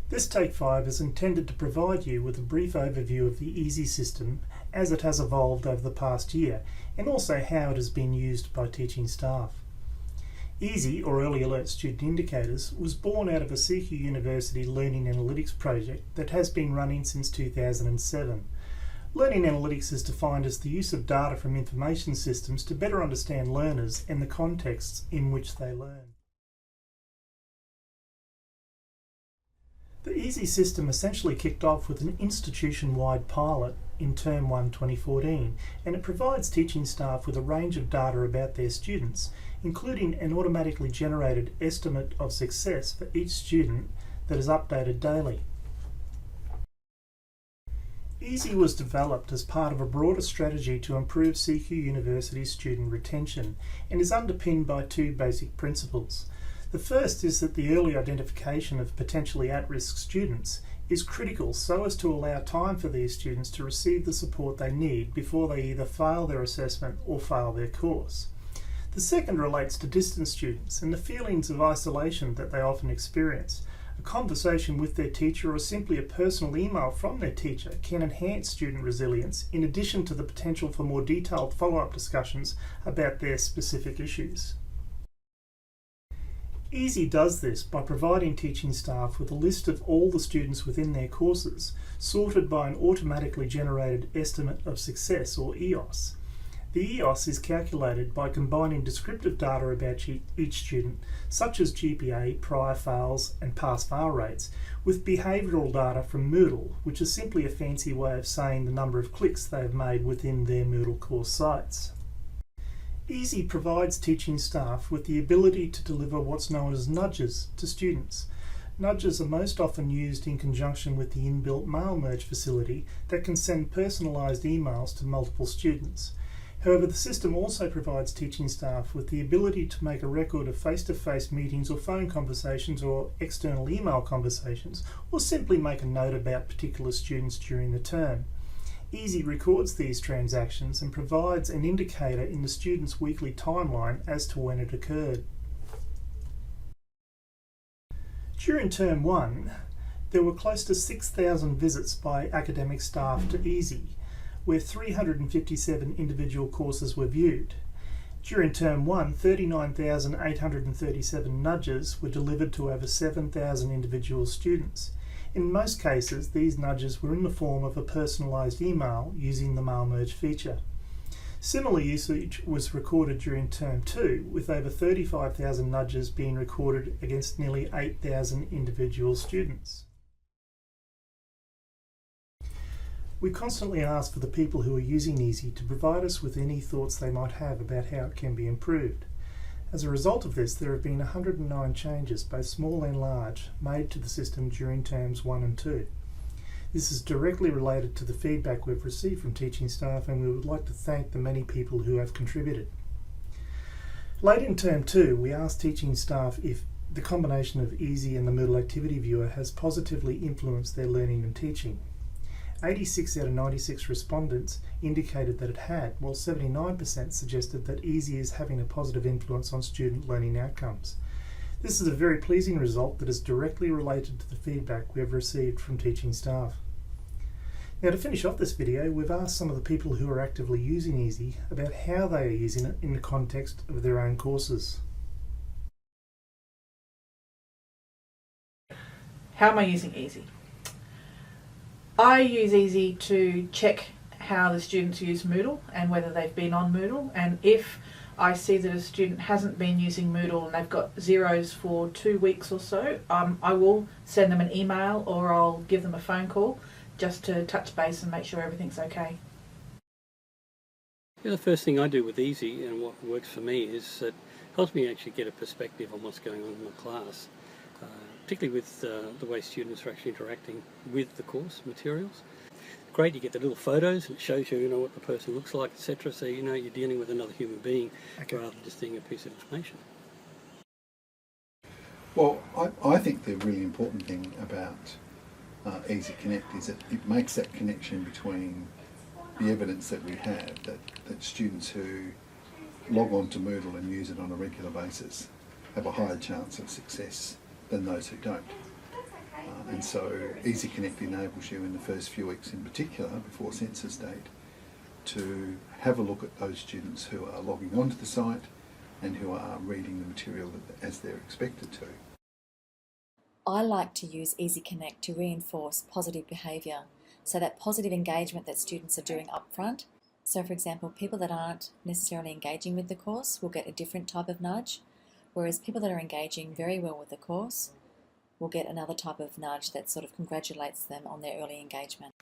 This Take 5 is intended to provide you with a brief overview of the Easi system as it has evolved over the past year, and also how it has been used by teaching staff. Easi, or Early Alert Student Indicators, was born out of a CQ University Learning Analytics project that has been running since 2007. Learning analytics is defined as the use of data from information systems to better understand learners and the contexts in which they learn. The Easi system essentially kicked off with an institution-wide pilot in Term 1 2014, and it provides teaching staff with a range of data about their students, including an automatically generated estimate of success for each student that is updated daily. Easi was developed as part of a broader strategy to improve CQ University's student retention and is underpinned by two basic principles. The first is that the early identification of potentially at-risk students is critical so as to allow time for these students to receive the support they need before they either fail their assessment or fail their course. The second relates to distance students and the feelings of isolation that they often experience. A conversation with their teacher or simply a personal email from their teacher can enhance student resilience in addition to the potential for more detailed follow-up discussions about their specific issues. Easi does this by providing teaching staff with a list of all the students within their courses, sorted by an automatically generated estimate of success, or EOS. The EOS is calculated by combining descriptive data about each student, such as GPA, prior fails, and pass-fail rates, with behavioural data from Moodle, which is simply a fancy way of saying the number of clicks they have made within their Moodle course sites. Easi provides teaching staff with the ability to deliver what's known as nudges to students. Nudges are most often used in conjunction with the inbuilt mail merge facility that can send personalised emails to multiple students. However, the system also provides teaching staff with the ability to make a record of face-to-face meetings or phone conversations or external email conversations, or simply make a note about particular students during the term. Easi records these transactions and provides an indicator in the student's weekly timeline as to when it occurred. During Term 1, there were close to 6,000 visits by academic staff to Easi, where 357 individual courses were viewed. During Term 1, 39,837 nudges were delivered to over 7,000 individual students. In most cases, these nudges were in the form of a personalised email using the mail merge feature. Similar usage was recorded during Term 2, with over 35,000 nudges being recorded against nearly 8,000 individual students. We constantly ask for the people who are using Easi to provide us with any thoughts they might have about how it can be improved. As a result of this, there have been 109 changes, both small and large, made to the system during Terms 1 and 2. This is directly related to the feedback we've received from teaching staff, and we would like to thank the many people who have contributed. Late in Term 2, we asked teaching staff if the combination of Easi and the Moodle Activity Viewer has positively influenced their learning and teaching. 86 out of 96 respondents indicated that it had, while 79% suggested that Easi is having a positive influence on student learning outcomes. This is a very pleasing result that is directly related to the feedback we have received from teaching staff. Now, to finish off this video, we've asked some of the people who are actively using Easi about how they are using it in the context of their own courses. How am I using Easi? I use Easi to check how the students use Moodle and whether they've been on Moodle, and if I see that a student hasn't been using Moodle and they've got zeros for 2 weeks or so, I will send them an email or I'll give them a phone call just to touch base and make sure everything's okay. Yeah, the first thing I do with Easi, and what works for me, is it helps me actually get a perspective on what's going on in the class. Particularly with the way students are actually interacting with the course materials. Great, you get the little photos and it shows you, what the person looks like, etc. So you're dealing with another human being rather than just seeing a piece of information. Well, I think the really important thing about Easi Connect is that it makes that connection between the evidence that we have that students who log on to Moodle and use it on a regular basis have a higher chance of success than those who don't. And so Easi Connect enables you in the first few weeks in particular, before census date, to have a look at those students who are logging onto the site and who are reading the material as they're expected to. I like to use Easi Connect to reinforce positive behaviour, so that positive engagement that students are doing up front. So for example, people that aren't necessarily engaging with the course will get a different type of nudge, whereas people that are engaging very well with the course will get another type of nudge that sort of congratulates them on their early engagement.